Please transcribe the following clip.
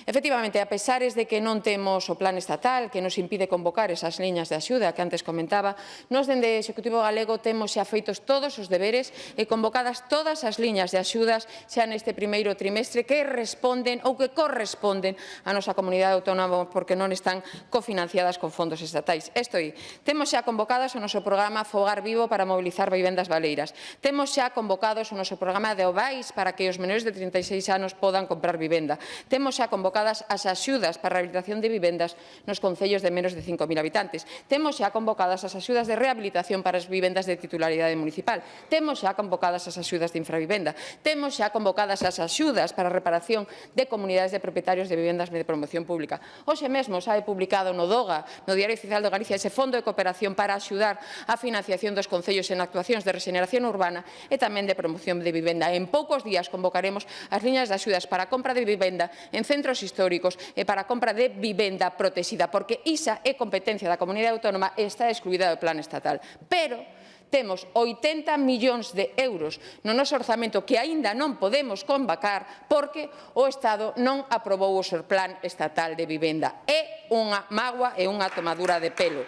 Efectivamente, a pesares de que non temos o plan estatal que nos impide convocar esas liñas de axuda que antes comentaba, nós dende o Executivo galego temos xa feitos todos os deberes e convocadas todas as liñas de axudas xa neste primeiro trimestre que responden ou que corresponden á nosa comunidade autónoma porque non están cofinanciadas con fondos estatais. Temos xa convocadas o noso programa Fogar Vivo para mobilizar vivendas baleiras. Temos xa convocados o noso programa de OVAIS para que os menores de 36 anos podan comprar vivenda. Temos xa convocadas as axudas para a rehabilitación de vivendas nos concellos de menos de 5.000 habitantes. Temos xa convocadas as axudas de rehabilitación para as vivendas de titularidade municipal. Temos xa convocadas as axudas de infravivenda. Temos xa convocadas as axudas para a reparación de comunidades de propietarios de vivendas de promoción pública. Hoxe mesmo xa he publicado no DOGA, no Diario Oficial de Galicia, ese fondo de cooperación para axudar a financiación dos concellos en actuacións de rexeneración urbana e tamén de promoción de vivenda. En poucos días convocaremos as liñas de axudas para a compra de vivenda en centros históricos e para a compra de vivenda protexida, porque isa é competencia da comunidade autónoma e está excluída do plan estatal. Pero temos 80 millóns de euros no noso orzamento que aínda non podemos convocar porque o Estado non aprobou o seu plan estatal de vivenda. É unha mágoa e unha tomadura de pelo.